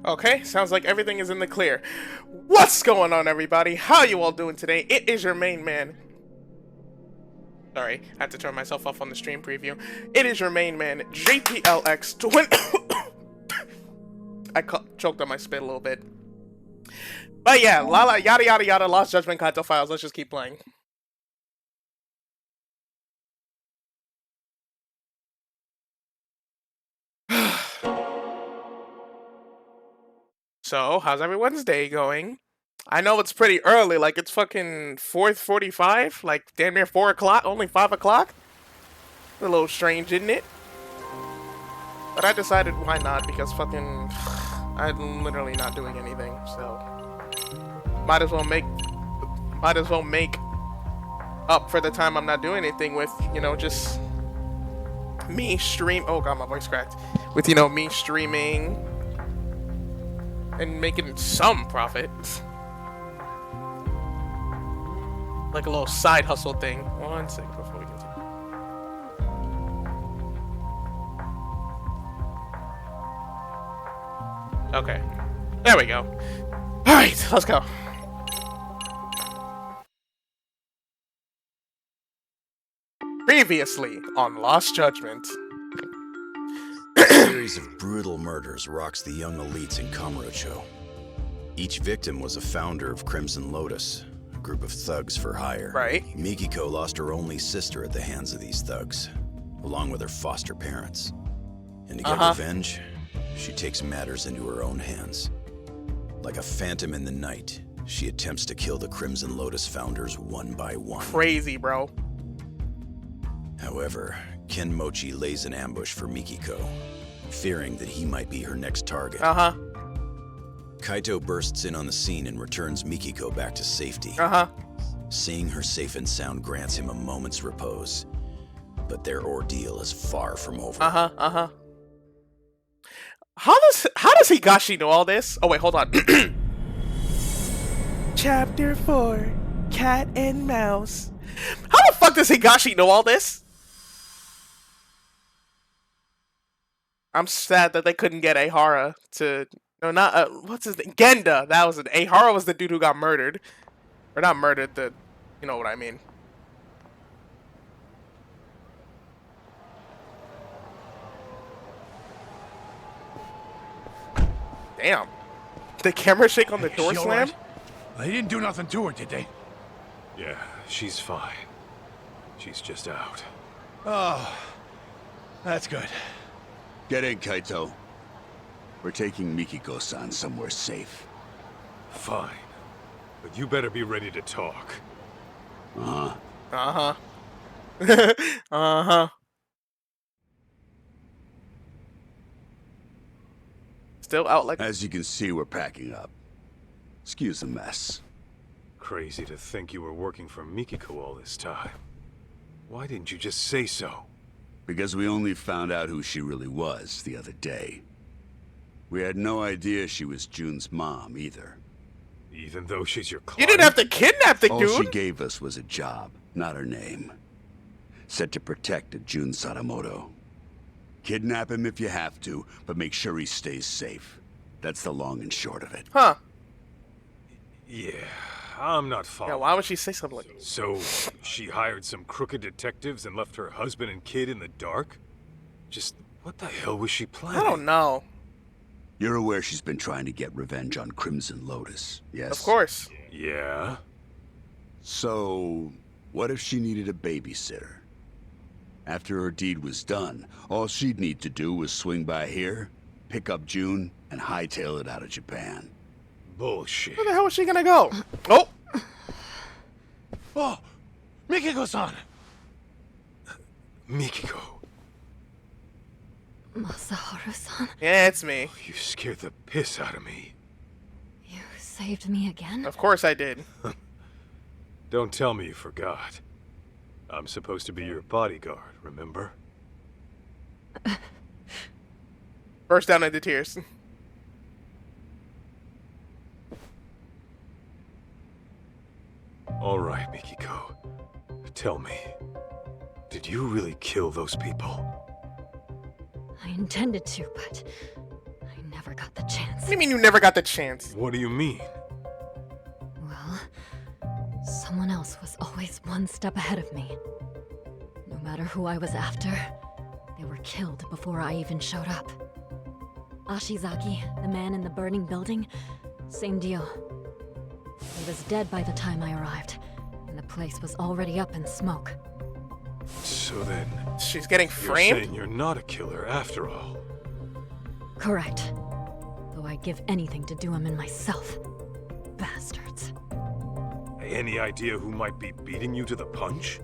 Okay, sounds like everything is in the clear. What's going on, everybody? How you all doing today? It is your main man. Sorry, I had to turn myself off on the stream preview. It is your main man, JPLX Twin. I choked on my spit a little bit. But yeah, Lala, yada yada yada, Lost Judgment, Kaito Files. Let's just keep playing. So, how's everyone's day going? I know it's pretty early, like it's fucking 4:45, like damn near 4 o'clock, only 5 o'clock? A little strange, isn't it? But I decided why not, because fucking, I'm literally not doing anything, so might as well make up for the time I'm not doing anything with, you know, just me oh god, my voice cracked, with, you know, me streaming and making some profit. Like a little side hustle thing. 1 second before we continue. Okay. There we go. Alright, let's go. Previously on Lost Judgment. A series of brutal murders rocks the young elites in Kamurocho. Each victim was a founder of Crimson Lotus, a group of thugs for hire. Right. Mikiko lost her only sister at the hands of these thugs, along with her foster parents. And to get revenge, she takes matters into her own hands. Like a phantom in the night, she attempts to kill the Crimson Lotus founders one by one. Crazy, bro. However, Ken Mochi lays an ambush for Mikiko, fearing that he might be her next target. Kaito bursts in on the scene and returns Mikiko back to safety. Seeing her safe and sound grants him a moment's repose, but their ordeal is far from over. How does Higashi know all this? Oh wait, hold on. Chapter 4, Cat and Mouse. How the fuck does Higashi know all this? I'm sad that they couldn't get Ahara to... No, not... what's his name? Genda! That was it. Ahara was the dude who got murdered. Or not murdered, the... You know what I mean. Damn. The camera shake on the door slam? Right? They didn't do nothing to her, did they? Yeah, she's fine. She's just out. Oh, that's good. Get in, Kaito. We're taking Mikiko-san somewhere safe. Fine. But you better be ready to talk. Uh-huh. Uh-huh. Uh-huh. Still out like... As you can see, we're packing up. Excuse the mess. Crazy to think you were working for Mikiko all this time. Why didn't you just say so? Because we only found out who she really was the other day. We had no idea she was June's mom, either. Even though she's your client? You didn't have to kidnap the All dude! she gave us was a job, not her name. Set to protect a Jun Sadamoto. Kidnap him if you have to, but make sure he stays safe. That's the long and short of it. Huh. Yeah, I'm not Yeah, following. why would she say something like... So, she hired some crooked detectives and left her husband and kid in the dark? Just, what the hell was she planning? I don't know. You're aware she's been trying to get revenge on Crimson Lotus, yes? Of course. Yeah? So, what if she needed a babysitter? After her deed was done, all she'd need to do was swing by here, pick up June, and hightail it out of Japan. Bullshit. Where the hell is she gonna go? Oh! Oh, Mikiko-san! Mikiko, Masaharu-san, Yeah, it's me. you scared the piss out of me. you saved me again? Of course I did. Don't tell me you forgot. I'm supposed to be your bodyguard, remember? Burst down into tears. All right, Mikiko. Tell me, did you really kill those people? I intended to, but I never got the chance. What do you mean you never got the chance? What do you mean? Well, someone else was always one step ahead of me. No matter who I was after, they were killed before I even showed up. Ashizaki, the man in the burning building, same deal. He was dead by the time I arrived, and the place was already up in smoke. So then, She's getting you're framed? saying you're not a killer after all. Correct. Though I'd give anything to do him in myself. Bastards. Any idea who might be beating you to the punch?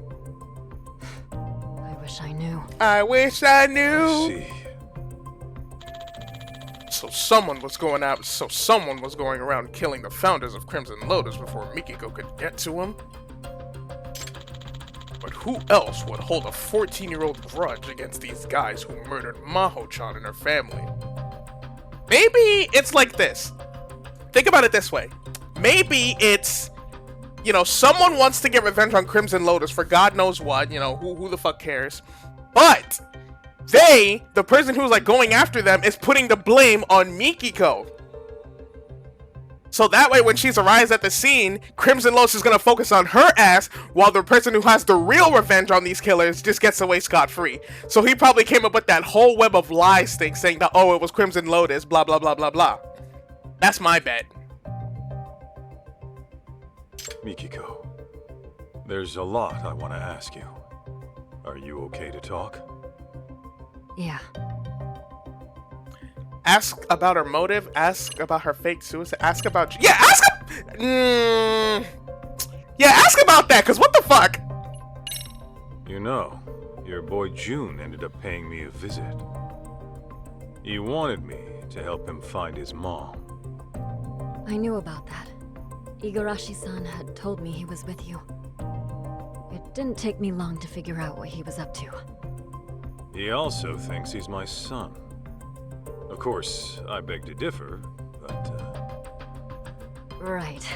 I wish I knew. I wish I I knew. see. So someone was going around killing the founders of Crimson Lotus before Mikiko could get to him. But who else would hold a 14-year-old grudge against these guys who murdered Maho-chan and her family? Maybe it's like this. Think about it this way. Maybe it's, you know, someone wants to get revenge on Crimson Lotus for God knows what, you know, who the fuck cares? But the person who's like going after them is putting the blame on Mikiko. So that way when she's arrives at the scene, Crimson Lotus is gonna focus on her ass, while the person who has the real revenge on these killers just gets away scot-free. So he probably came up with that whole web of lies thing saying that, oh, it was Crimson Lotus, blah, blah, blah, blah, blah. That's my bet. Mikiko, there's a lot I want to ask you. Are you okay to talk? Yeah. Ask about her motive, ask about her fake suicide, ask about... Yeah, ask... Yeah, ask about that, because what the fuck? You know, your boy June ended up paying me a visit. He wanted me to help him find his mom. I knew about that. Igarashi-san had told me he was with you. It didn't take me long to figure out what he was up to. He also thinks he's my son. Of course, I beg to differ, but, Right.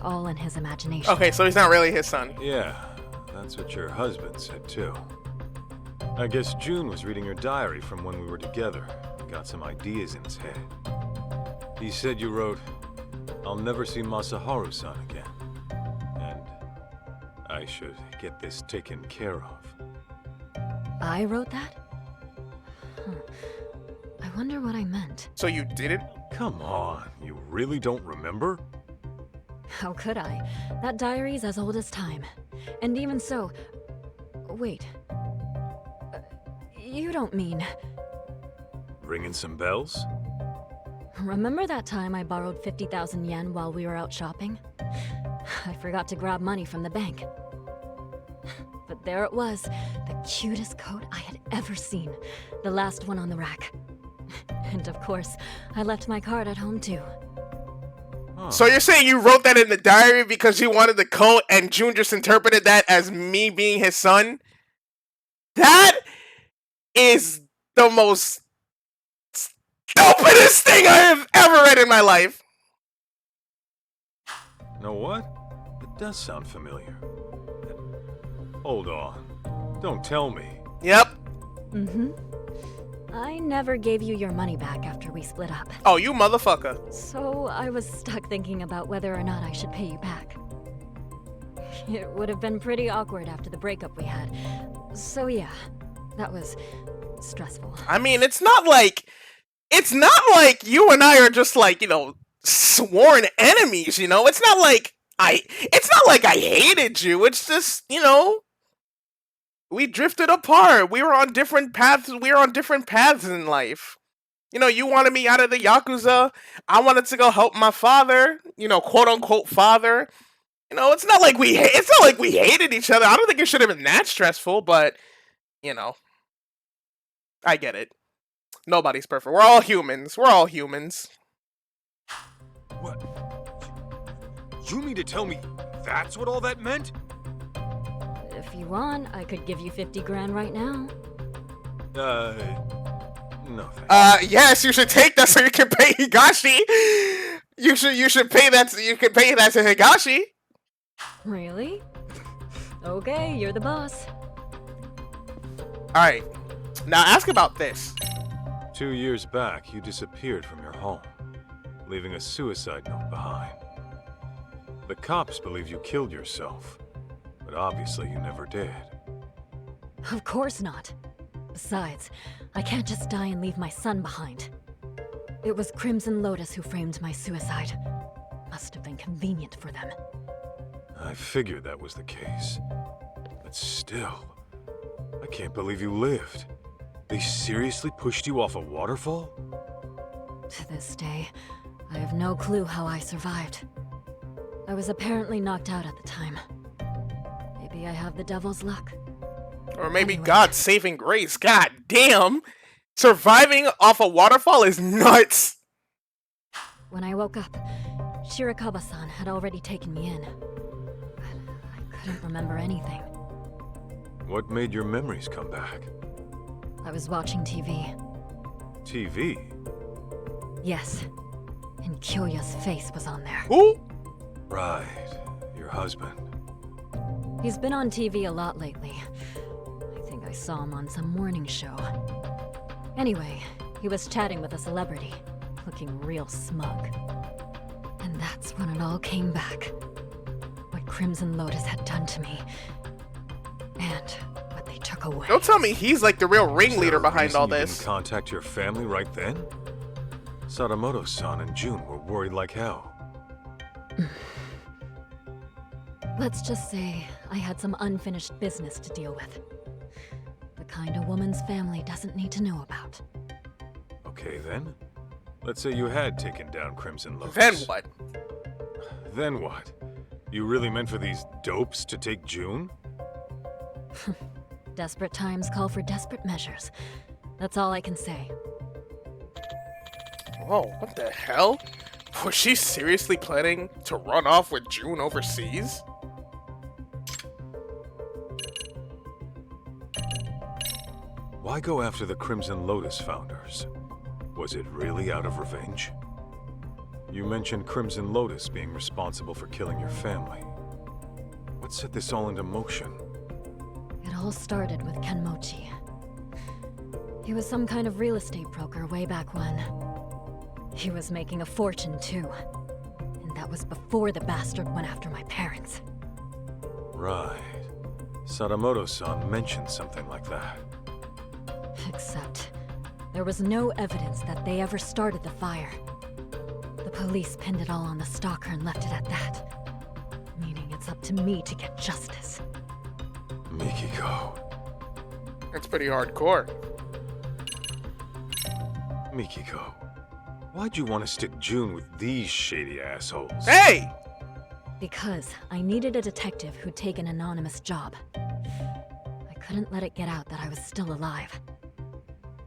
all in his imagination. Okay, so he's not really his son. Yeah, that's what your husband said too. I guess June was reading your diary from when we were together and got some ideas in his head. He said you wrote, "I'll never see Masaharu-san again. And I should get this taken care of." I wrote that? Huh. I wonder what I meant. So you didn't? Come on, you really don't remember? How could I? That diary's as old as time. And even so... Wait. You don't mean... Ringing some bells? Remember that time I borrowed 50,000 yen while we were out shopping? I forgot to grab money from the bank. But there it was, the cutest coat I had ever seen. The last one on the rack. And of course, I left my card at home too. Huh. So you're saying you wrote that in the diary because you wanted the coat and June just interpreted that as me being his son? That is the most stupidest thing I have ever read in my life. Know what? It does sound familiar. Hold on. Don't tell me. Yep. Mm-hmm. I never gave you your money back after we split up. Oh, you motherfucker. So I was stuck thinking about whether or not I should pay you back. It would have been pretty awkward after the breakup we had. So yeah, that was stressful. I mean, it's not like you and I are just like, sworn enemies, It's not like I hated you. It's just, we drifted apart. We were on different paths. We were on different paths in life. You wanted me out of the Yakuza. I wanted to go help my father, quote unquote father. It's not like we hated each other. I don't think it should have been that stressful, but I get it. Nobody's perfect. We're all humans. What? You mean to tell me that's what all that meant? If you want, I could give you 50 grand right now. No thanks. Yes, you should take that so you can pay Higashi. You should pay that so you can pay that to Higashi. Really? Okay, you're the boss. Alright. Now ask about this. 2 years back, you disappeared from your home, leaving a suicide note behind. The cops believe you killed yourself, but obviously you never did. Of course not. Besides, I can't just die and leave my son behind. It was Crimson Lotus who framed my suicide. Must have been convenient for them. I figured that was the case. But still, I can't believe you lived. They seriously pushed you off a waterfall? To this day, I have no clue how I survived. I was apparently knocked out at the time. Maybe I have the devil's luck. Or maybe Anyway. God's saving grace. God damn. Surviving off a waterfall is nuts. When I woke up, Shirakawa-san had already taken me in. But I couldn't remember anything. What made your memories come back? I was watching TV. TV? Yes. And Kyoya's face was on there. Who? Right, your husband. He's been on TV a lot lately. I think I saw him on some morning show. Anyway, he was chatting with a celebrity, looking real smug. And that's when it all came back. What Crimson Lotus had done to me. And what they took away. Don't tell me he's like the real ringleader Is there a behind reason all you this. didn't contact your family right then? Sadamoto-san and June were worried like hell. Let's just say I had some unfinished business to deal with. The kind a woman's family doesn't need to know about. Okay then. Let's say you had taken down Crimson Lotus. Then what? Then what? You really meant for these dopes to take June? Desperate times call for desperate measures. That's all I can say. Whoa, what the hell? Was she seriously planning to run off with June overseas? Why go after the Crimson Lotus founders? Was it really out of revenge? You mentioned Crimson Lotus being responsible for killing your family. What set this all into motion? It all started with Kenmochi. He was some kind of real estate broker way back when. He was making a fortune, too. And that was before the bastard went after my parents. Right. Sadamoto-san mentioned something like that. Except, there was no evidence that they ever started the fire. The police pinned it all on the stalker and left it at that. Meaning it's up to me to get justice. Mikiko. That's pretty hardcore. Mikiko. Why'd you want to stick June with these shady assholes? Hey! Because I needed a detective who'd take an anonymous job. I couldn't let it get out that I was still alive.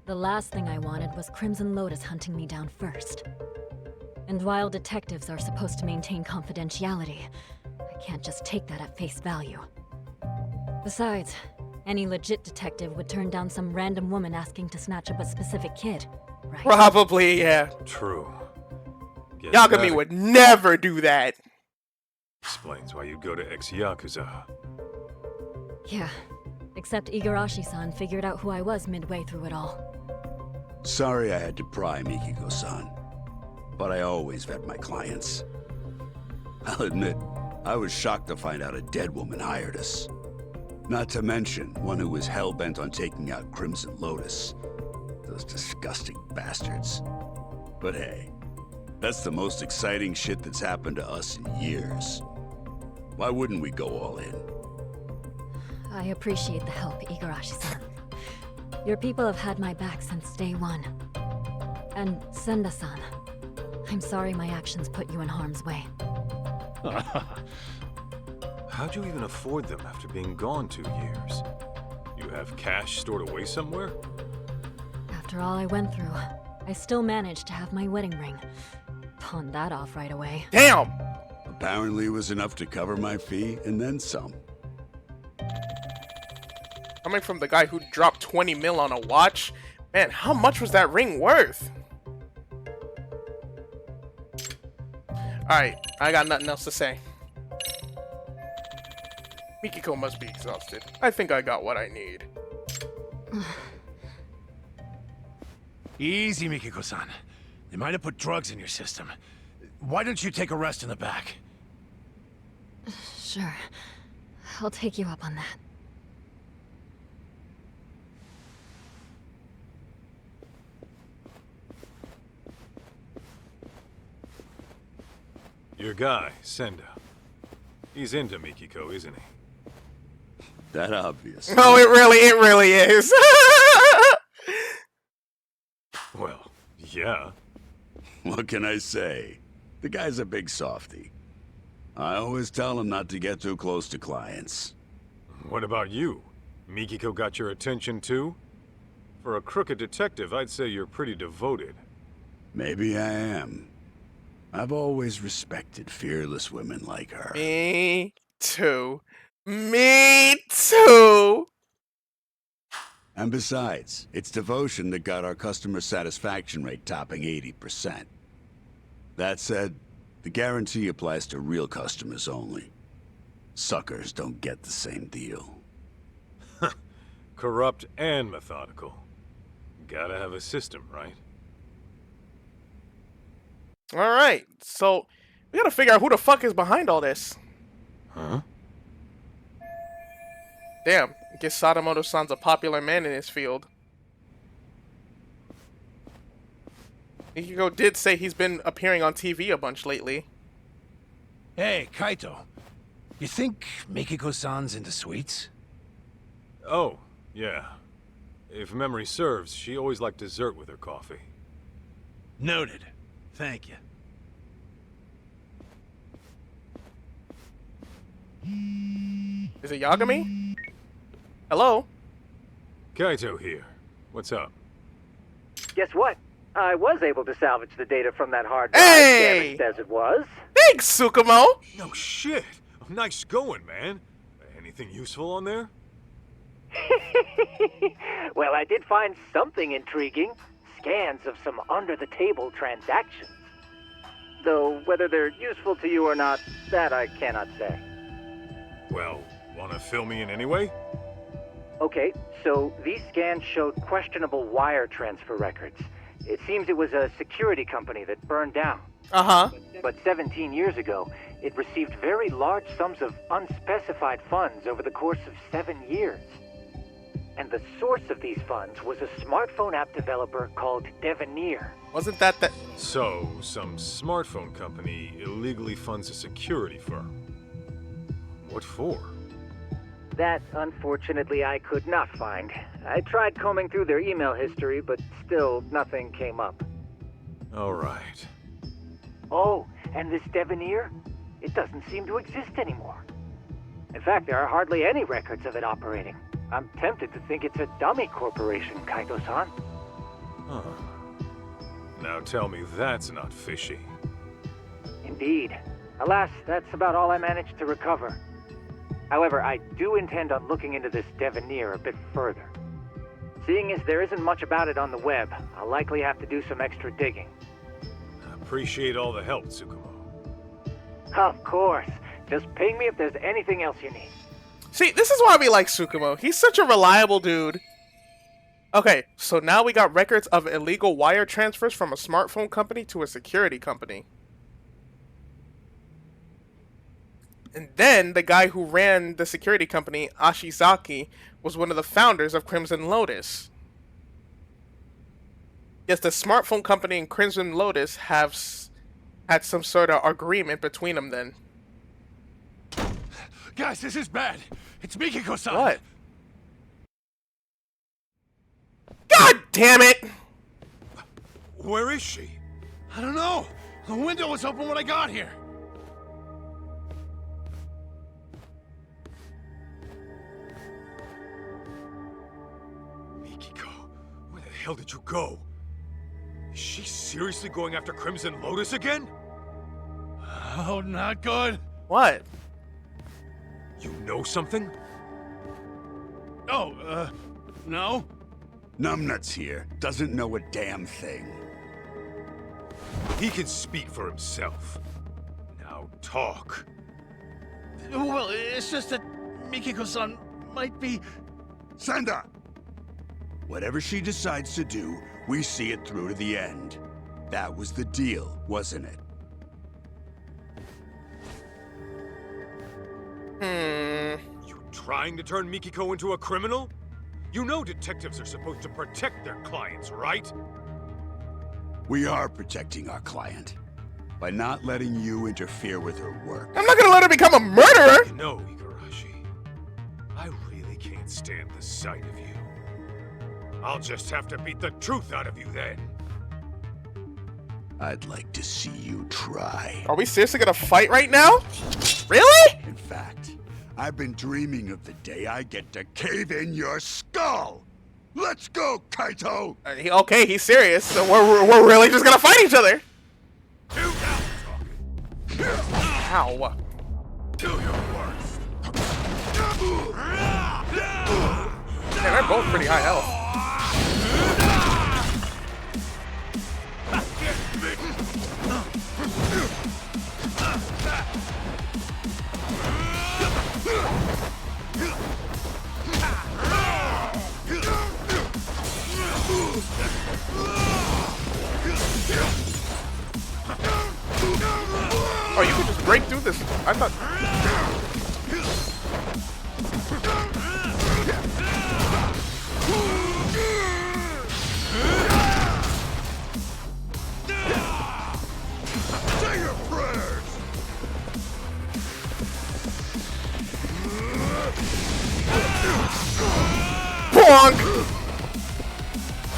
The last thing I wanted was Crimson Lotus hunting me down first. And while detectives are supposed to maintain confidentiality, I can't just take that at face value. Besides, any legit detective would turn down some random woman asking to snatch up a specific kid, right? Probably, yeah. True. Guess Yagami that would never do that. explains why you go to ex-Yakuza. Yeah, except Igarashi-san figured out who I was midway through it all. Sorry I had to pry, Mikiko-san. But I always vet my clients. I'll admit, I was shocked to find out a dead woman hired us. Not to mention, one who was hell-bent on taking out Crimson Lotus. Those disgusting bastards. But hey, that's the most exciting shit that's happened to us in years. Why wouldn't we go all in? I appreciate the help, Igarashi-san. Your people have had my back since day one. And Senda-san, I'm sorry my actions put you in harm's way. How'd you even afford them after being gone 2 years? You have cash stored away somewhere? After all I went through, I still managed to have my wedding ring. Pawned that off right away. Damn! Apparently it was enough to cover my fee and then some. Coming from the guy who dropped 20 mil on a watch, man, how much was that ring worth? Alright, I got nothing else to say. Mikiko must be exhausted. I think I got what I need. Easy, Mikiko-san. They might have put drugs in your system. Why don't you take a rest in the back? Sure. I'll take you up on that. Your guy, Senda. He's into Mikiko, isn't he? That obvious. No, it really is. Well, yeah. What can I say? The guy's a big softy. I always tell him not to get too close to clients. What about you? Mikiko got your attention too? For a crooked detective, I'd say you're pretty devoted. Maybe I am. I've always respected fearless women like her. Me too. Me too. And besides, it's devotion that got our customer satisfaction rate topping 80%. That said, the guarantee applies to real customers only. Suckers don't get the same deal. Corrupt and methodical. Gotta have a system, right? Alright, so we gotta figure out who the fuck is behind all this. Huh? Damn, I guess Sadamoto-san's a popular man in his field. Mikiko did say he's been appearing on TV a bunch lately. Hey, Kaito. You think Mikiko-san's into sweets? Oh, yeah. If memory serves, she always liked dessert with her coffee. Noted. Thank you. Is it Yagami? Hello? Kaito here. What's up? Guess what? I was able to salvage the data from that hard drive, Hey! damaged as it was. Thanks, Tsukumo! No shit! Nice going, man. Anything useful on there? Well, I did find something intriguing. Scans of some under-the-table transactions. Though whether they're useful to you or not, that I cannot say. Well, wanna fill me in anyway? Okay, so these scans showed questionable wire transfer records. It seems it was a security company that burned down. Uh-huh. But 17 years ago, it received very large sums of unspecified funds over the course of 7 years. And the source of these funds was a smartphone app developer called Devenir. Wasn't that the... So, some smartphone company illegally funds a security firm. What for? That, unfortunately, I could not find. I tried combing through their email history, but still nothing came up. Alright. Oh, and this Devenir? It doesn't seem to exist anymore. In fact, there are hardly any records of it operating. I'm tempted to think it's a dummy corporation, Kaito-san. Huh. Now tell me that's not fishy. Indeed. Alas, that's about all I managed to recover. However, I do intend on looking into this Devenir a bit further. Seeing as there isn't much about it on the web, I'll likely have to do some extra digging. I appreciate all the help, Tsukumo. Of course. Just ping me if there's anything else you need. See, this is why we like Tsukumo. He's such a reliable dude. Okay, so now we got records of illegal wire transfers from a smartphone company to a security company. And then the guy who ran the security company, Ashizaki, was one of the founders of Crimson Lotus. Yes, the smartphone company and Crimson Lotus have had some sort of agreement between them then. Guys, this is bad. It's Mikiko-san. What? God damn it! Where is she? I don't know. The window was open when I got here. Mikiko, where the hell did you go? Is she seriously going after Crimson Lotus again? Oh, not good. What? You know something? Oh, no? Numbnuts here doesn't know a damn thing. He can speak for himself. Now talk. Well, it's just that Mikiko-san might be... Senda! Whatever she decides to do, we see it through to the end. That was the deal, wasn't it? You trying to turn Mikiko into a criminal? You know detectives are supposed to protect their clients, right? We are protecting our client by not letting you interfere with her work. I'm not gonna let her become a murderer! You know, Igarashi, I really can't stand the sight of you. I'll just have to beat the truth out of you then. I'd like to see you try. Are we seriously gonna fight right now? Really? In fact, I've been dreaming of the day I get to cave in your skull! Let's go, Kaito! Okay, he's serious. So we're really just gonna fight each other. Ow. Do your worst. Man, they're both pretty high health. Oh, you could just break through this. I thought... Say your prayers! Bonk!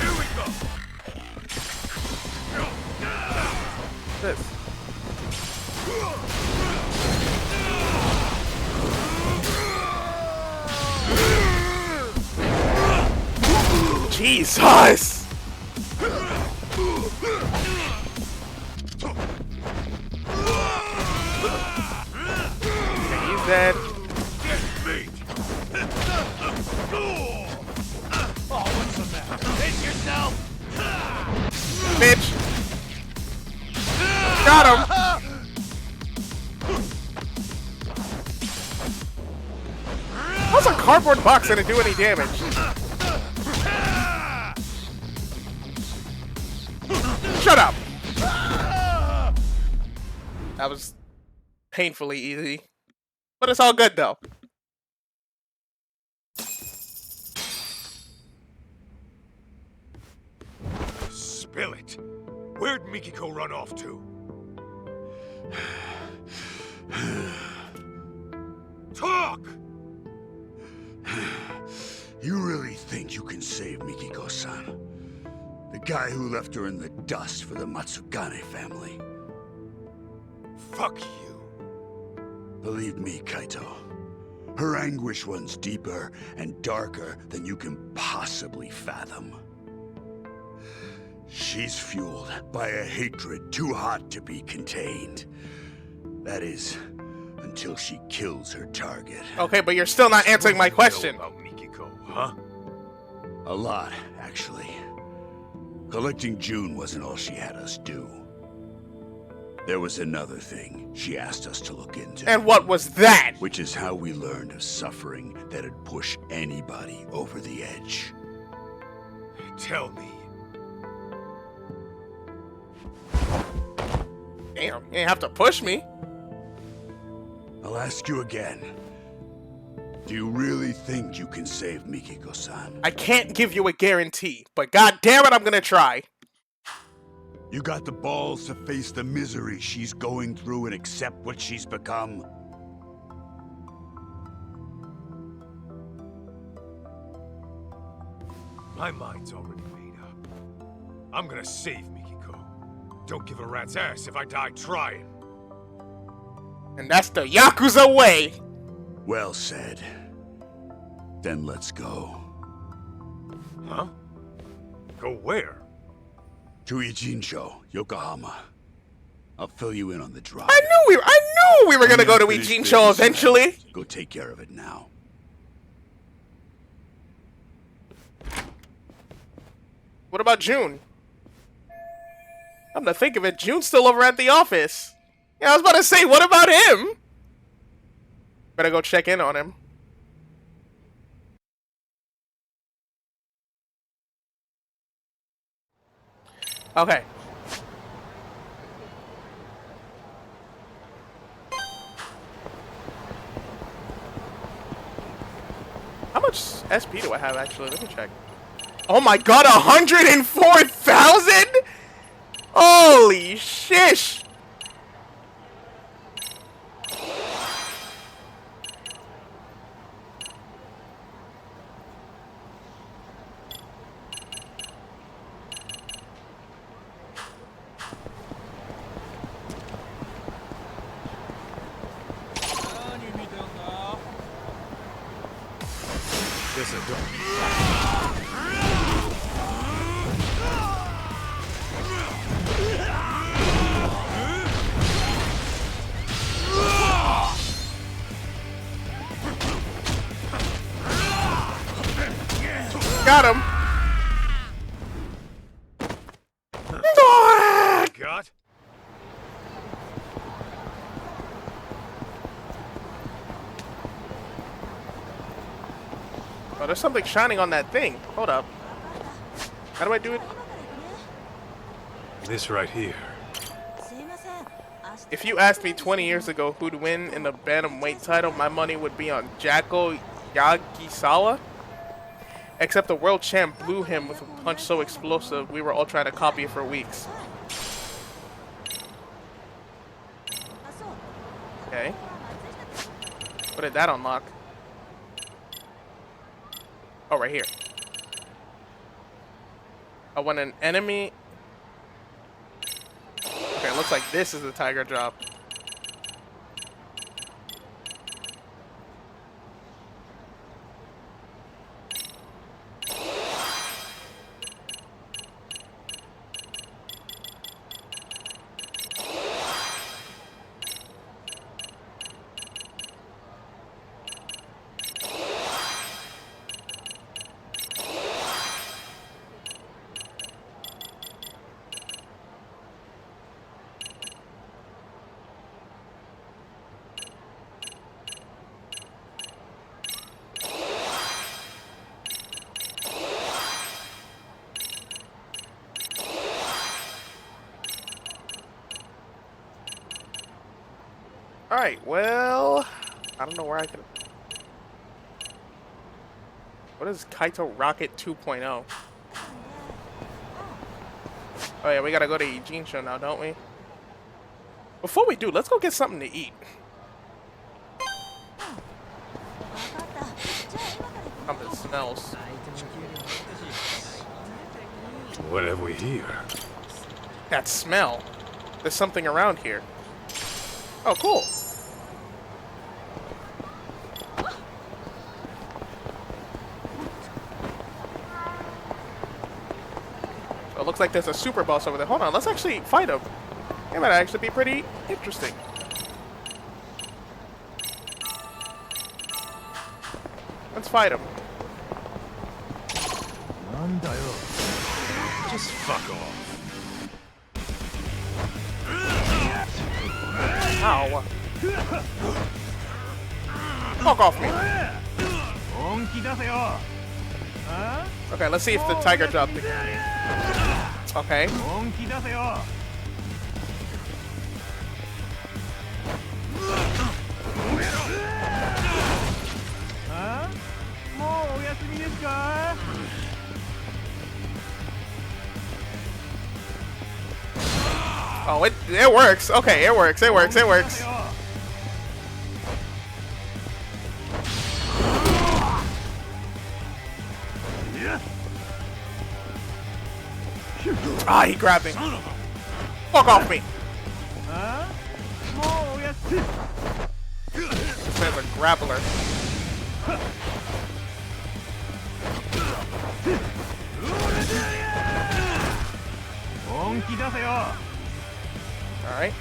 Here we go. This. Jesus! Okay, he's dead. Get beat. Oh, what's the matter? Hit yourself! Bitch! Got him! cardboard box didn't do any damage. Shut up! That was painfully easy. But it's all good, though. Spill it. Where'd Mikiko run off to? Talk! You really think you can save Mikiko-san? The guy who left her in the dust for the Matsugane family. Fuck you. Believe me, Kaito. Her anguish runs deeper and darker than you can possibly fathom. She's fueled by a hatred too hot to be contained. That is, until she kills her target. Okay, but you're still not answering my question. What do you know about Mikiko, huh? A lot, actually. Collecting June wasn't all she had us do. There was another thing she asked us to look into. And what was that? Which is how we learned of suffering that'd push anybody over the edge. Tell me. Damn, you ain't have to push me. I'll ask you again. Do you really think you can save Mikiko-san? I can't give you a guarantee, but god damn it, I'm gonna try. You got the balls to face the misery she's going through and accept what she's become? My mind's already made up. I'm gonna save Mikiko. Don't give a rat's ass if I die trying. And that's the Yakuza way. Well said. Then let's go. Huh? Go where? To Ijincho, Yokohama. I'll fill you in on the drive. I knew we were gonna go to Unfinished Ijincho business. eventually. Go take care of it now. What about June? I'm to think of it, June's still over at the office. Yeah, I was about to say, what about him? Better go check in on him. Okay. How much SP do I have, actually? Let me check. Oh my god, 104,000?! Holy shish! Guess I don't. Got him! Got? Oh, there's something shining on that thing. Hold up. How do I do it? This right here. If you asked me 20 years ago who'd win in the bantamweight title, my money would be on Jacko Yagisawa. Except the world champ blew him with a punch so explosive, we were all trying to copy it for weeks. Okay. What did that unlock? Oh, right here. Oh, when an enemy... Okay, it looks like this is the tiger drop. Alright, well, I don't know where I can... What is Kaito Rocket 2.0? Oh yeah, we gotta go to Ijincho now, don't we? Before we do, let's go get something to eat. Something smells. What have we here? That smell. There's something around here. Oh, cool. So it looks like there's a super boss over there. Hold on, let's actually fight him. It might actually be pretty interesting. Let's fight him. Just fuck off. Ow. Fuck off me. Okay, let's see if the tiger dropped it. Okay. Oh, it works. Okay, it works. It works. It works. Ah, he grabbed me. Fuck off me. This man's a grappler. Alright.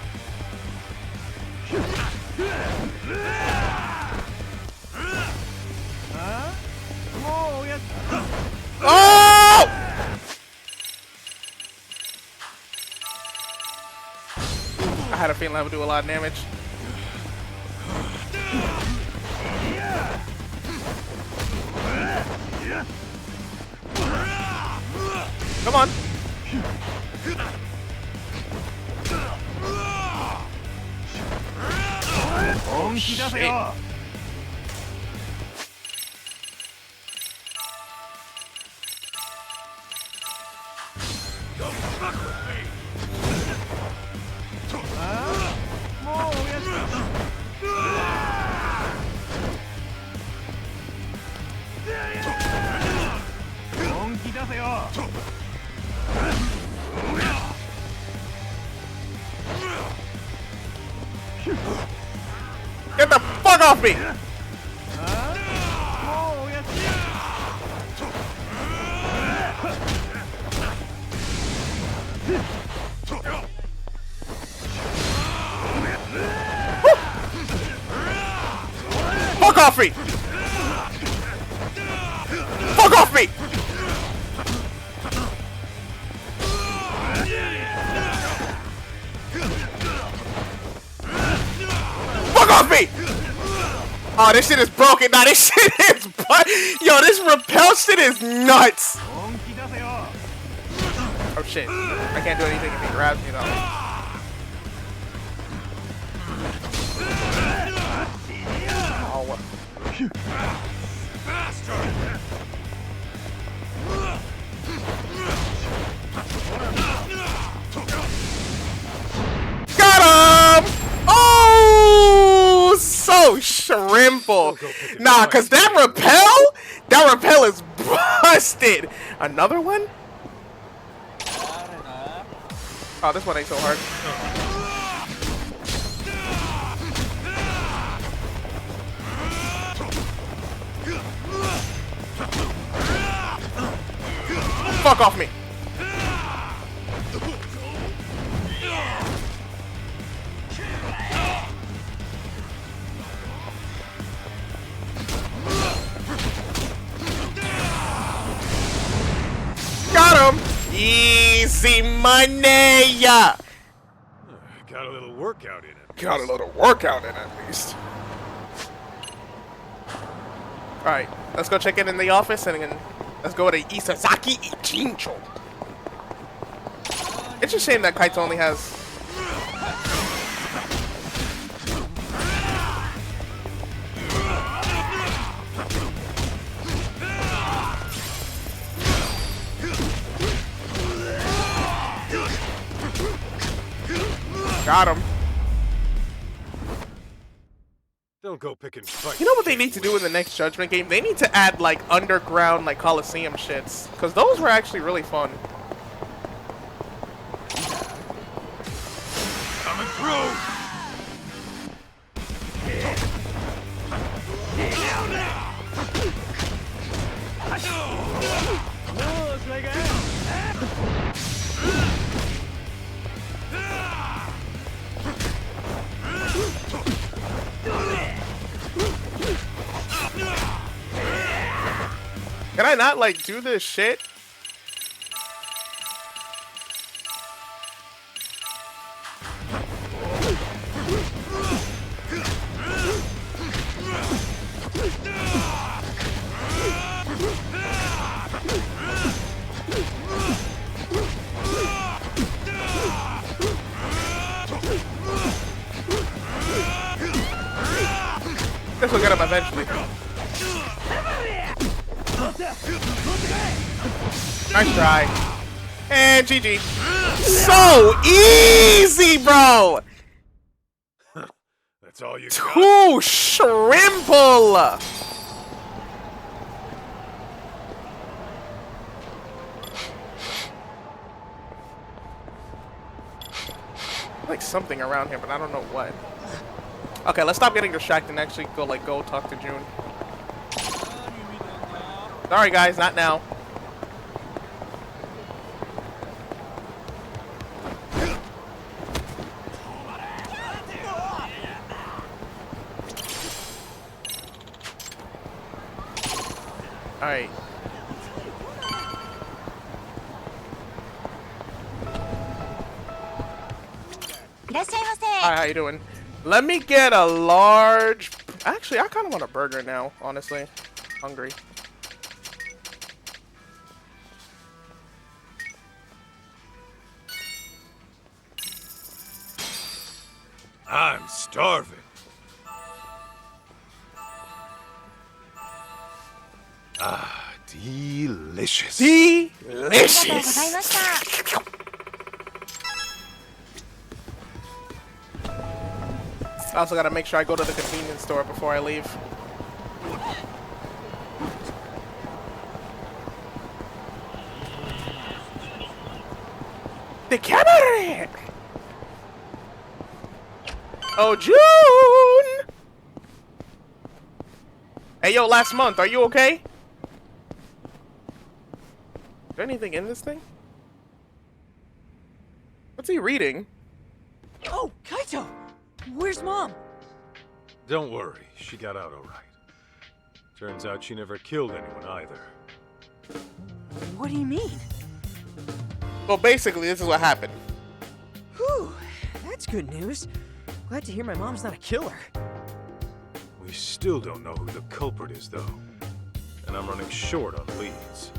Oh! I had a feeling I would do a lot of damage. Come on. Oh, shit. Get the fuck off me! Fuck off me! Fuck off me! Fuck off me! Oh, this shit is broken. Nah, this shit is... Yo, this repel shit is nuts. Oh, shit. I can't do anything if he grabs me, though. Oh. Got him! Oh, so shrimple. Nah, cause that repel is busted. Another one? Oh, this one ain't so hard. Fuck off me. Got him! Easy money! Got a little workout in it. Got a little workout in it, at least. Alright, let's go check in the office and then let's go to Isazaki Ijincho. It's a shame that Kaito only has... Got him. Don't go picking fights. You know what they need to do in the next Judgment game? They need to add like underground like Coliseum shits, because those were actually really fun. Coming through! Can I not like do this shit? Guess we'll get him eventually. Nice try. And GG. So easy, bro! That's all you got? Too shrimple! Like something around here, but I don't know what. Okay, let's stop getting distracted and actually go talk to June. Sorry guys, not now. Alright. Hi, how you doing? Let me get a large... Actually, I kind of want a burger now, honestly. Hungry. I'm starving. Ah, delicious. Delicious! I also gotta make sure I go to the convenience store before I leave. The camera! Oh, June! Hey, yo, last month, are you okay? Is there anything in this thing? What's he reading? Oh, Kaito! Where's Mom? Don't worry, she got out all right. Turns out she never killed anyone either. What do you mean? Well, basically, this is what happened. Whew, that's good news. Glad to hear my mom's not a killer. We still don't know who the culprit is, though. And I'm running short on leads.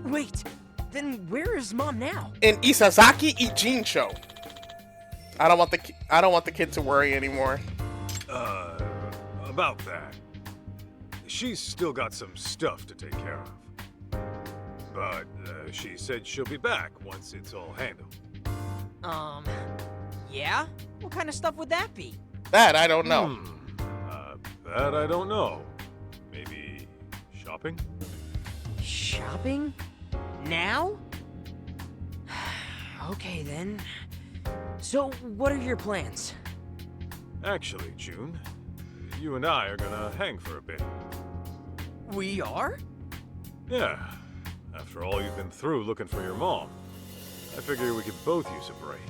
Wait, then where is Mom now? In Isazaki Ijincho. I don't want the kid to worry anymore. About that. She's still got some stuff to take care of. But, she said she'll be back once it's all handled. Yeah? What kind of stuff would that be? That I don't know. That I don't know. Maybe shopping? Shopping? Now? Okay, then. So, what are your plans? Actually, June, you and I are gonna hang for a bit. We are? Yeah. After all you've been through looking for your mom, I figure we could both use a break.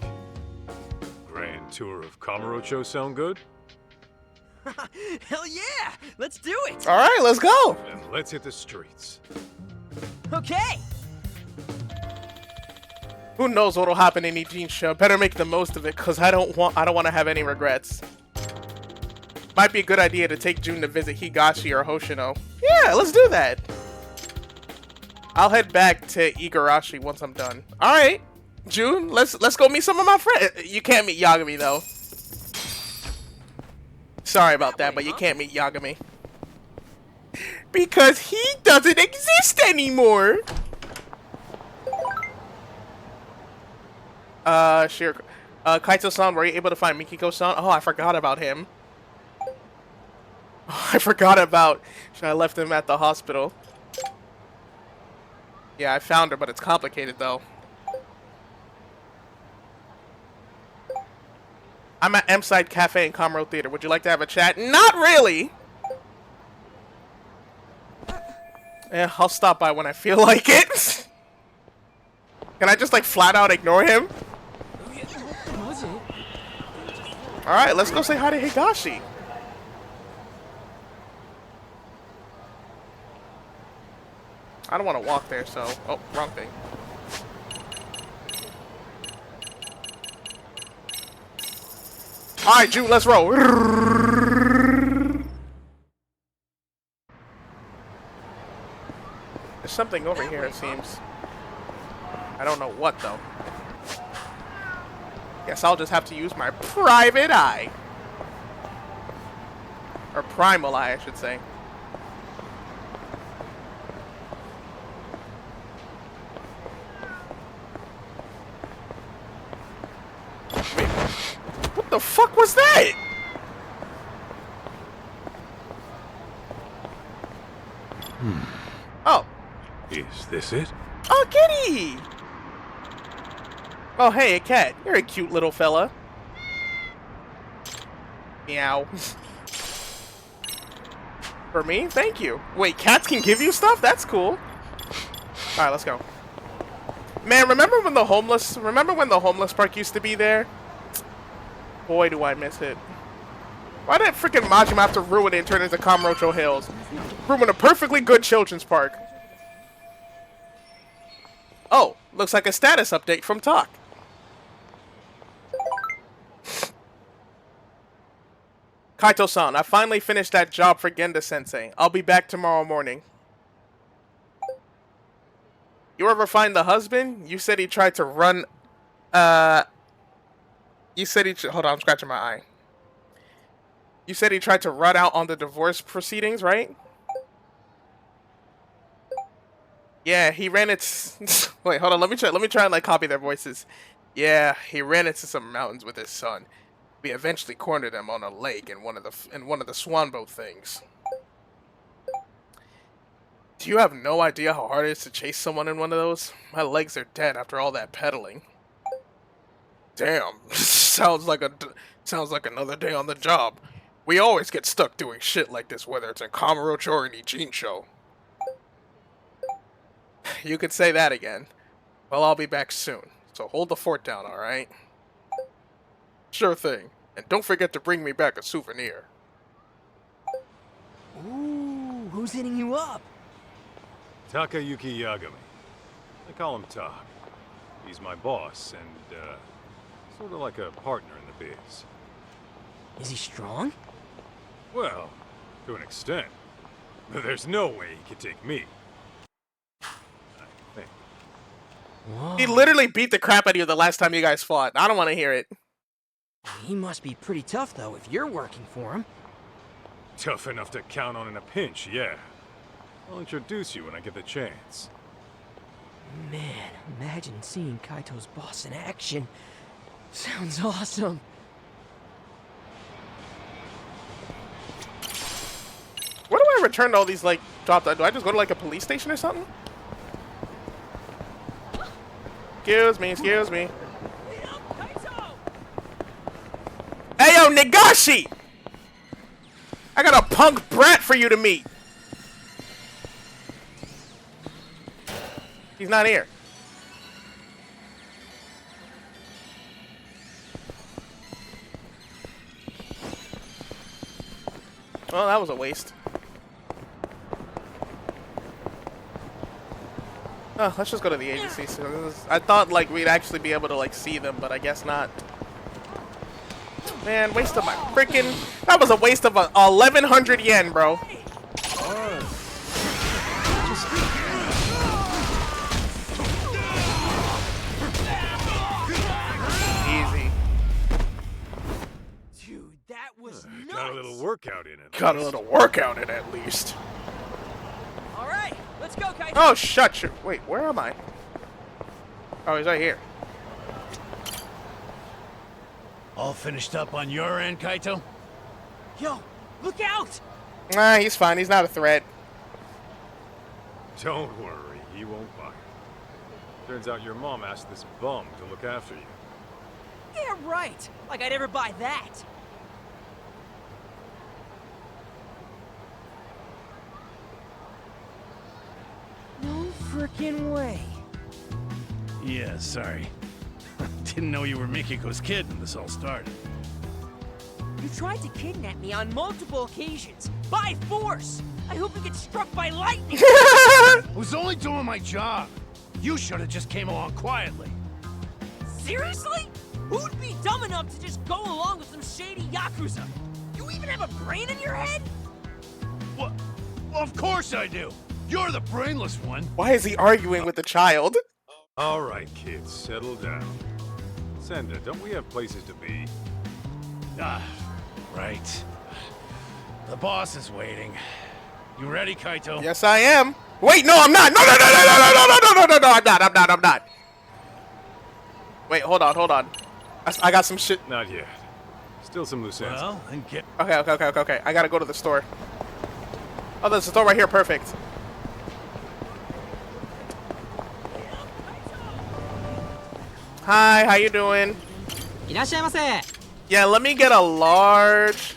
Grand tour of Kamurocho sound good? Hell yeah! Let's do it! All right, let's go. Then let's hit the streets. Okay! Who knows what'll happen in Ijincho? Better make the most of it, cause I don't want to have any regrets. Might be a good idea to take June to visit Higashi or Hoshino. Yeah, let's do that. I'll head back to Igarashi once I'm done. All right, June, let's go meet some of my friends. You can't meet Yagami though. Sorry about that, but you can't meet Yagami because he doesn't exist anymore. Sure. Kaito-san, were you able to find Mikiko-san? Oh, I forgot about him. Oh, I forgot about... I left him at the hospital. Yeah, I found her, but it's complicated, though. I'm at M-Side Cafe and Comro Theater. Would you like to have a chat? Not really! Yeah, I'll stop by when I feel like it. Can I just, like, flat out ignore him? Alright, let's go say hi to Higashi. I don't want to walk there, so... Oh, wrong thing. Alright, June, let's roll. There's something over here, it seems. I don't know what, though. Guess I'll just have to use my private eye. Or primal eye, I should say. Wait, what the fuck was that? Oh. Is this it? Oh, kitty! Oh, hey, a cat. You're a cute little fella. Meow. For me? Thank you. Wait, cats can give you stuff? That's cool. Alright, let's go. Man, remember when the homeless park used to be there? Boy, do I miss it. Why did freaking Majima have to ruin it and turn it into Kamurocho Hills? Ruin a perfectly good children's park. Oh, looks like a status update from Talk. Kaito-san, I finally finished that job for Genda-sensei. I'll be back tomorrow morning. You ever find the husband? You said he tried to run... You said he... Hold on, I'm scratching my eye. You said he tried to run out on the divorce proceedings, right? Yeah, he ran it... Wait, hold on, let me try and, like, copy their voices. Yeah, he ran into some mountains with his son. We eventually cornered him on a lake in one of the swan boat things. Do you have no idea how hard it is to chase someone in one of those? My legs are dead after all that pedaling. Damn, sounds like another day on the job. We always get stuck doing shit like this, whether it's in Kamurocho or in Ijincho. You could say that again. Well, I'll be back soon, so hold the fort down, alright? Sure thing. And don't forget to bring me back a souvenir. Ooh, who's hitting you up? Takayuki Yagami. I call him Tak. He's my boss and, sort of like a partner in the biz. Is he strong? Well, to an extent. But there's no way he could take me. I think. Whoa. He literally beat the crap out of you the last time you guys fought. I don't want to hear it. He must be pretty tough, though, if you're working for him. Tough enough to count on in a pinch, yeah. I'll introduce you when I get the chance. Man, imagine seeing Kaito's boss in action. Sounds awesome. Where do I return all these, like, dropped? Do I just go to, like, a police station or something? Excuse me, excuse me. Hey, yo, Nagashi! I got a punk brat for you to meet. He's not here. Well, that was a waste. Oh, let's just go to the agency. I thought, like, we'd actually be able to, like, see them, but I guess not. Man, waste of my freaking... That was a waste of 1,100 yen, bro. Easy. Dude, that was nuts. Got a little workout in it. Got a little workout in at least. All right, let's go, Kaito. Oh, shut your... Wait, where am I? Oh, he's right here. All finished up on your end, Kaito? Yo, look out! Nah, he's fine. He's not a threat. Don't worry, he won't bite. Turns out your mom asked this bum to look after you. Yeah, right. Like I'd ever buy that. No frickin' way. Yeah, sorry. Didn't know you were Mikiko's kid when this all started. You tried to kidnap me on multiple occasions. By force! I hope you get struck by lightning! I was only doing my job. You should have just came along quietly. Seriously? Who'd be dumb enough to just go along with some shady Yakuza? You even have a brain in your head? What? Well, of course I do. You're the brainless one. Why is he arguing with the child? All right, kids, settle down. Senda, don't we have places to be? Ah, right. The boss is waiting. You ready, Kaito? Yes, I am. Wait, no, I'm not. No, no, no, no, no, no, no, no, no, no, no, I'm not. Wait, hold on. I got some shit. Not yet. Still some loose ends. Well, then get... Okay. I gotta go to the store. Oh, there's a store right here. Perfect. Hi, how you doing? いらっしゃいませ. Yeah, let me get a large.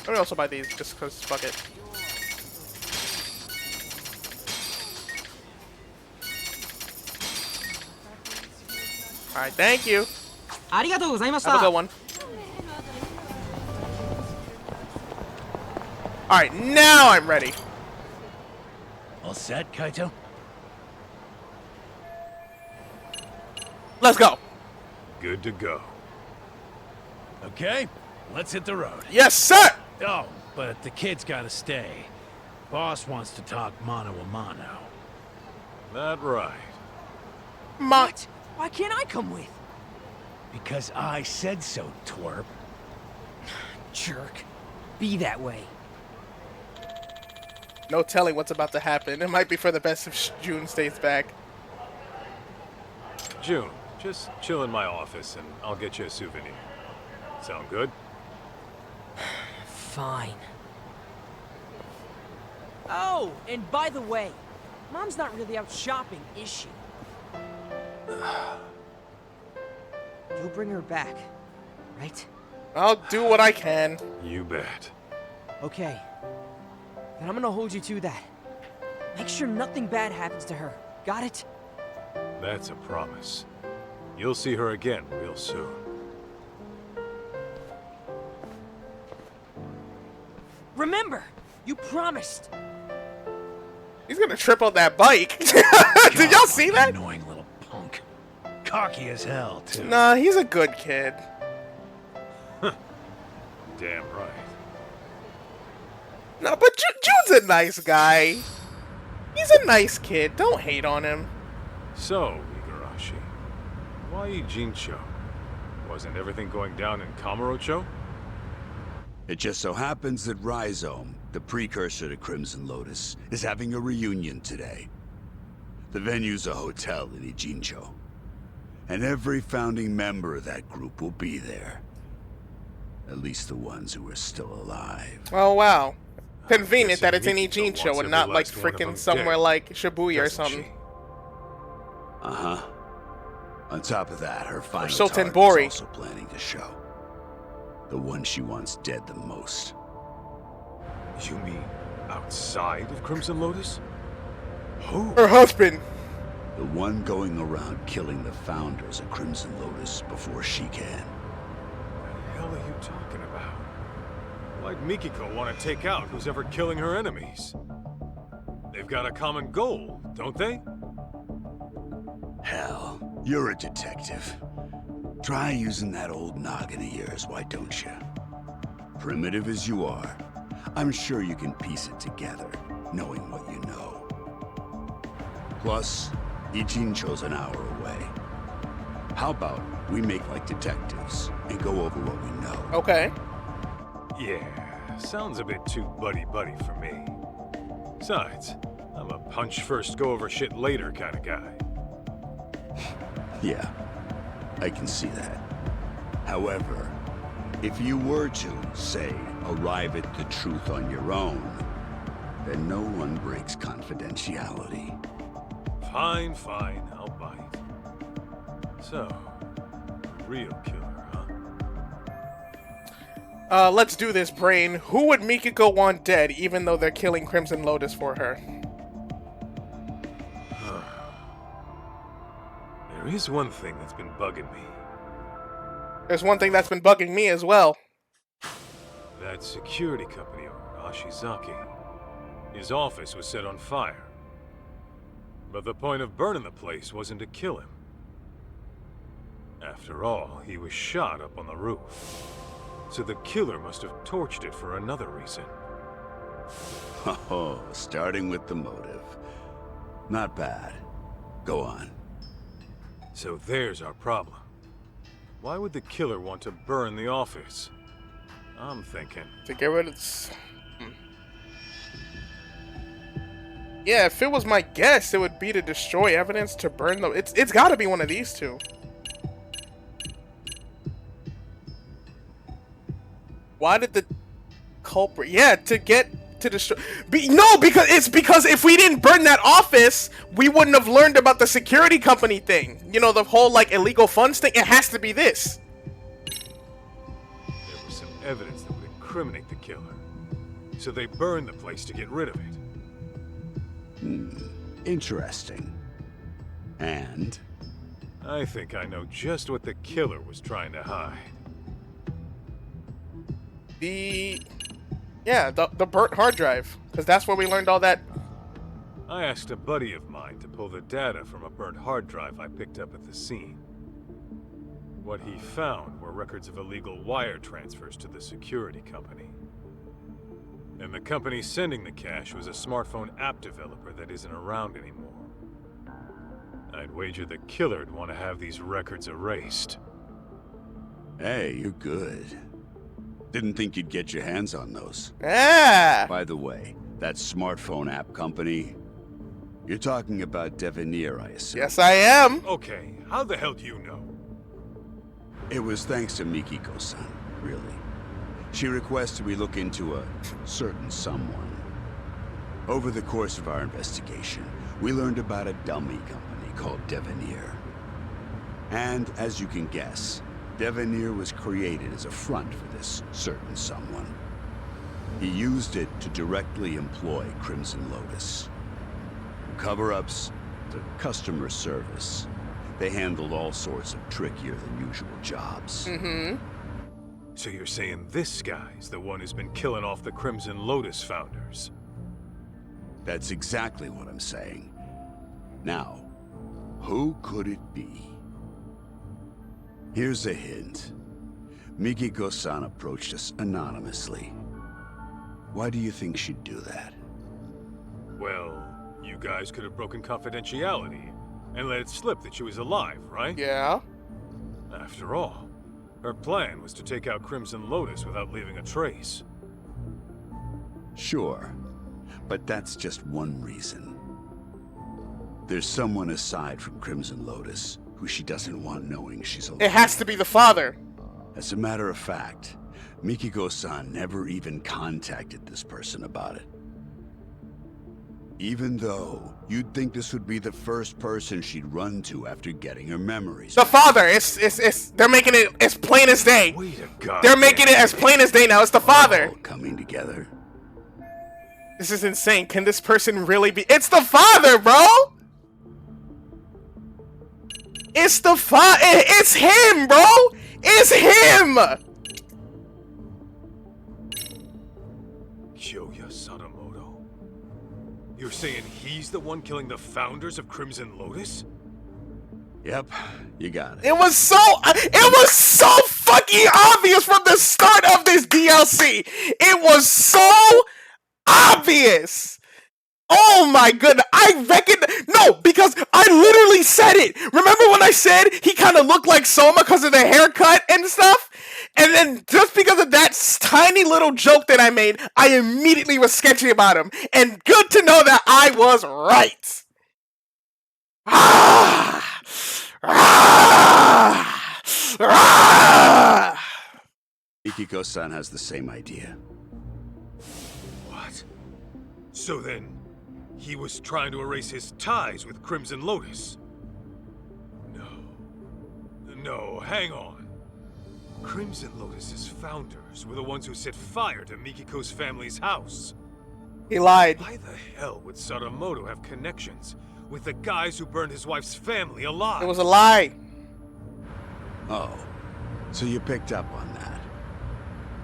Let me also buy these, just cause fuck it. Alright, thank you. ありがとうございまし Have a た. good one. Alright, now I'm ready. All set, Kaito? Let's go. Good to go. Okay, let's hit the road. Yes, sir. Oh, but the kid's gotta stay. Boss wants to talk mano a mano. That right. What? Why can't I come with? Because I said so, twerp. Jerk. Be that way. No telling what's about to happen. It might be for the best if June stays back. June, just chill in my office and I'll get you a souvenir. Sound good? Fine. Oh, and by the way, Mom's not really out shopping, is she? You'll bring her back, right? I'll do what I can. You bet. Okay. Then I'm gonna hold you to that. Make sure nothing bad happens to her. Got it? That's a promise. You'll see her again real soon. Remember, you promised. He's gonna trip on that bike. Did y'all see that? Annoying little punk. Cocky as hell, too. Nah, he's a good kid. Damn right. No, but Jude's a nice guy. He's a nice kid. Don't hate on him. So, Igarashi, why Jincho? Wasn't everything going down in Kamurocho? It just so happens that Rhizome, the precursor to Crimson Lotus, is having a reunion today. The venue's a hotel in Ijincho. And every founding member of that group will be there. At least the ones who are still alive. Oh, wow. Convenient Guess that it's in Mikiko Ijincho wants and not every like last one of freaking them somewhere dead, like Shibuya or doesn't something. she? Uh-huh. On top of that, her final Sultan target Bori. is also planning to show. The one she wants dead the most. You mean outside of Crimson Lotus? Who? Her husband. The one going around killing the founders of Crimson Lotus before she can. What the hell are you talking about? Why'd Mikiko want to take out who's ever killing her enemies? They've got a common goal, don't they? Hell, you're a detective. Try using that old noggin of yours, why don't you? Primitive as you are, I'm sure you can piece it together, knowing what you know. Plus, Ijincho's an hour away. How about we make like detectives and go over what we know? Okay. Yeah, sounds a bit too buddy-buddy for me. Besides, I'm a punch-first, go-over-shit-later kind of guy. Yeah, I can see that. However, if you were to, say, arrive at the truth on your own, then no one breaks confidentiality. Fine, fine, I'll bite. So, real killer, huh? Let's do this, Brain. Who would Mikiko want dead, even though they're killing Crimson Lotus for her? There is one thing that's been bugging me. There's one thing that's been bugging me as well. That security company owner, Ashizaki. His office was set on fire. But the point of burning the place wasn't to kill him. After all, he was shot up on the roof. So the killer must have torched it for another reason. Oh, starting with the motive. Not bad. Go on. So there's our problem. Why would the killer want to burn the office? I'm thinking... To get rid of... Yeah, if it was my guess, it would be to destroy evidence, to burn them. It's got to be one of these two. Why did the culprit? Yeah, to get to destroy. No, because if we didn't burn that office, we wouldn't have learned about the security company thing. You know, the whole like illegal funds thing. It has to be this. There was some evidence that would incriminate the killer, so they burned the place to get rid of it. Interesting. And? I think I know just what the killer was trying to hide. The burnt hard drive, because that's where we learned all that. I asked a buddy of mine to pull the data from a burnt hard drive I picked up at the scene. What he found were records of illegal wire transfers to the security company. And the company sending the cash was a smartphone app developer that isn't around anymore. I'd wager the killer'd want to have these records erased. Hey, you're good. Didn't think you'd get your hands on those. Ah! By the way, that smartphone app company, you're talking about Devenir, I assume. Yes, I am. Okay, how the hell do you know? It was thanks to Mikiko-san, really. She requested we look into a certain someone. Over the course of our investigation, we learned about a dummy company called Devenir. And as you can guess, Devenir was created as a front for this certain someone. He used it to directly employ Crimson Lotus. Cover-ups to customer service. They handled all sorts of trickier than usual jobs. So you're saying this guy's the one who's been killing off the Crimson Lotus founders? That's exactly what I'm saying. Now, who could it be? Here's a hint. Mikiko-san approached us anonymously. Why do you think she'd do that? Well, you guys could have broken confidentiality and let it slip that she was alive, right? Yeah. After all, her plan was to take out Crimson Lotus without leaving a trace. Sure, but that's just one reason. There's someone aside from Crimson Lotus who she doesn't want knowing she's alive. It has to be the father. As a matter of fact, Mikiko-san never even contacted this person about it. Even though you'd think this would be the first person she'd run to after getting her memories. The father. They're making it as plain as day. Wait a god. They're making it as plain as day now. It's the father. All coming together. This is insane. Can this person really be? It's the father, bro. It's the father. It's him, bro. It's him. Kyoya Sadamoto? You're saying he's the one killing the founders of Crimson Lotus? Yep, you got it. It was so fucking obvious from the start of this DLC. It was so obvious. Oh my goodness, I reckon, no, because I literally said it. Remember when I said he kind of looked like Soma because of the haircut and stuff? And then just because of that tiny little joke that I made, I immediately was sketchy about him. And good to know that I was right. Ah! Ah! Ah! Mikiko-san has the same idea. What? So then, he was trying to erase his ties with Crimson Lotus? No, hang on. Crimson Lotus's founders were the ones who set fire to Mikiko's family's house. He lied. Why the hell would Sadamoto have connections with the guys who burned his wife's family alive? It was a lie. Oh, so you picked up on that.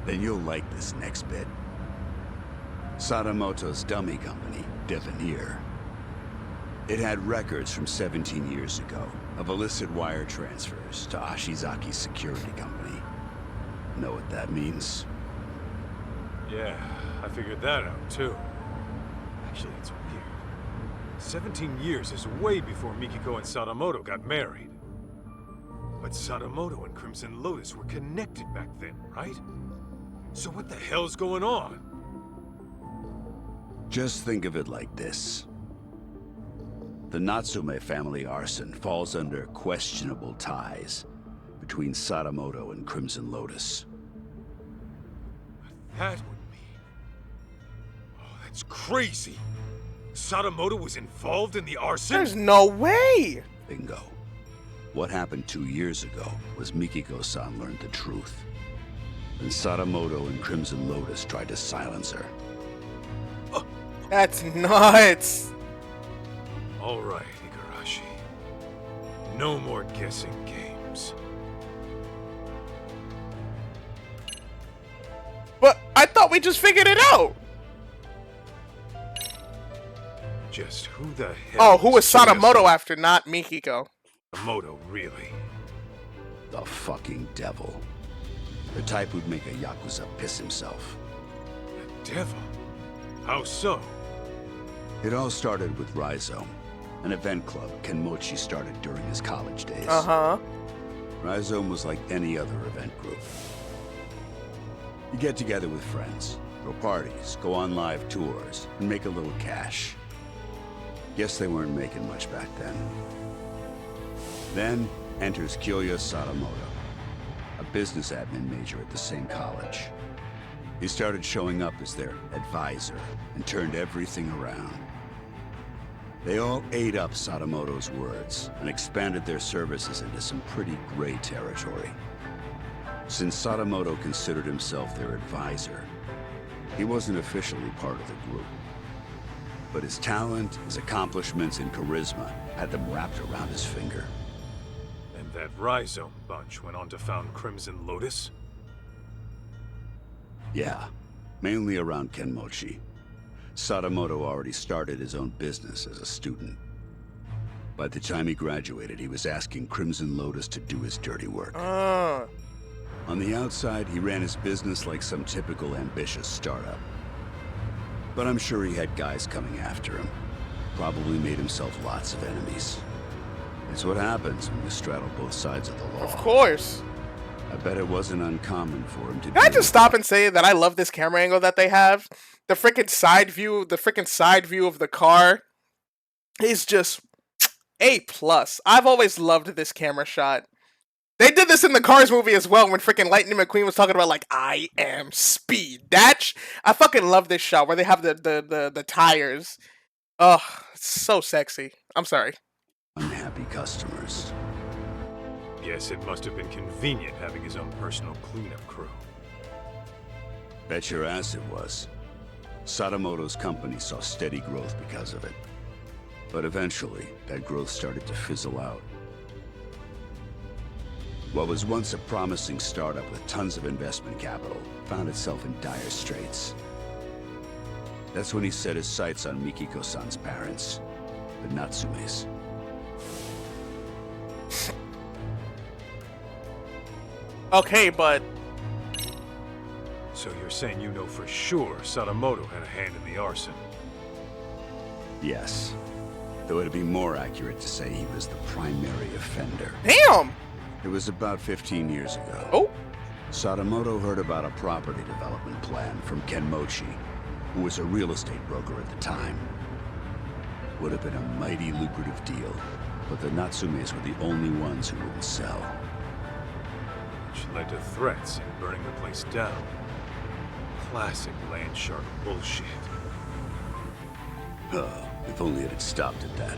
Then you'll like this next bit. Sadamoto's dummy company, Devenir. It had records from 17 years ago of illicit wire transfers to Ashizaki's security company. Know what that means? Yeah, I figured that out too. Actually, it's weird. 17 years is way before Mikiko and Sadamoto got married. But Sadamoto and Crimson Lotus were connected back then, right? So what the hell's going on? Just think of it like this. The Natsume family arson falls under questionable ties between Sadamoto and Crimson Lotus. That would mean... Oh, that's crazy! Sadamoto was involved in the arson? There's no way. Bingo. What happened 2 years ago was Mikiko-san learned the truth. And Sadamoto and Crimson Lotus tried to silence her. That's nuts. All right, Igarashi. No more guessing games. But I thought we just figured it out. Just who the hell... Oh, who was is Kiyosa Sadamoto after, not Mikiko? Sadamoto, really? The fucking devil. The type who'd make a Yakuza piss himself. The devil? How so? It all started with Rhizome, an event club Kenmochi started during his college days. Uh-huh. Rhizome was like any other event group. You get together with friends, throw parties, go on live tours, and make a little cash. Guess they weren't making much back then. Then enters Kiyoya Sadamoto, a business admin major at the same college. He started showing up as their advisor and turned everything around. They all ate up Sadamoto's words and expanded their services into some pretty gray territory. Since Sadamoto considered himself their advisor, he wasn't officially part of the group. But his talent, his accomplishments, and charisma had them wrapped around his finger. And that Rhizome bunch went on to found Crimson Lotus? Yeah, mainly around Kenmochi. Sadamoto already started his own business as a student. By the time he graduated, he was asking Crimson Lotus to do his dirty work. On the outside, he ran his business like some typical ambitious startup. But I'm sure he had guys coming after him. Probably made himself lots of enemies. It's what happens when you straddle both sides of the law. Of course. I bet it wasn't uncommon for him to Can I just stop and say that I love this camera angle that they have? The freaking side view of the car is just A+. I've always loved this camera shot. They did this in the Cars movie as well when freaking Lightning McQueen was talking about like, I am speed. I fucking love this shot where they have the tires. Oh, it's so sexy. I'm sorry. Unhappy customers. Yes, it must have been convenient having his own personal cleanup crew. Bet your ass it was. Sadamoto's company saw steady growth because of it. But eventually, that growth started to fizzle out. What was once a promising startup with tons of investment capital found itself in dire straits. That's when he set his sights on Mikiko-san's parents, the Natsumes. Okay, but... So you're saying you know for sure Sadamoto had a hand in the arson? Yes. Though it'd be more accurate to say he was the primary offender. Damn! It was about 15 years ago. Oh! Sadamoto heard about a property development plan from Kenmochi, who was a real estate broker at the time. Would have been a mighty lucrative deal, but the Natsumes were the only ones who wouldn't sell. Which led to threats and burning the place down. Classic land shark bullshit. Oh, if only it had stopped at that.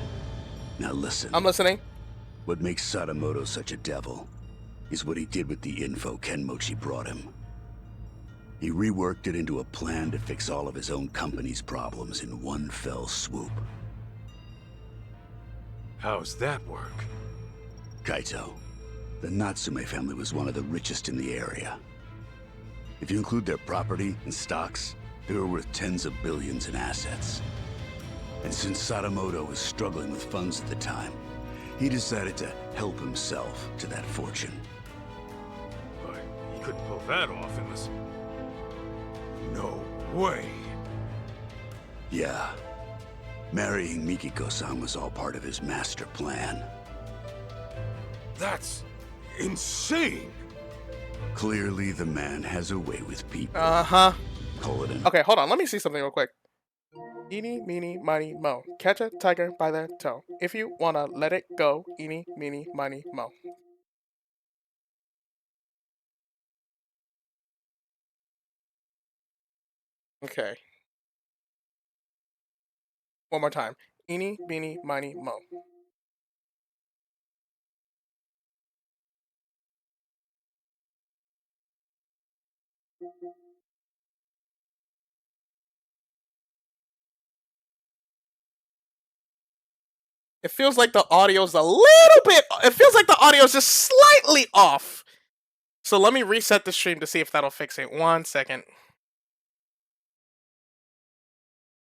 Now listen. I'm listening. What makes Sadamoto such a devil is what he did with the info Kenmochi brought him. He reworked it into a plan to fix all of his own company's problems in one fell swoop. How's that work? Kaito, the Natsume family was one of the richest in the area. If you include their property and stocks, they were worth tens of billions in assets. And since Sadamoto was struggling with funds at the time, he decided to help himself to that fortune. But he couldn't pull that off unless... No way! Yeah. Marrying Mikiko-san was all part of his master plan. That's insane! Clearly, the man has a way with people. Uh-huh. Call it an... Okay, hold on. Let me see something real quick. Eeny, meeny, miny, mo. Catch a tiger by the toe. If you wanna let it go, eeny, meeny, miny, mo. Okay. One more time. Eeny, meeny, miny, mo. It feels like the audio's a little bit... It feels like the audio's just slightly off. So let me reset the stream to see if that'll fix it. 1 second.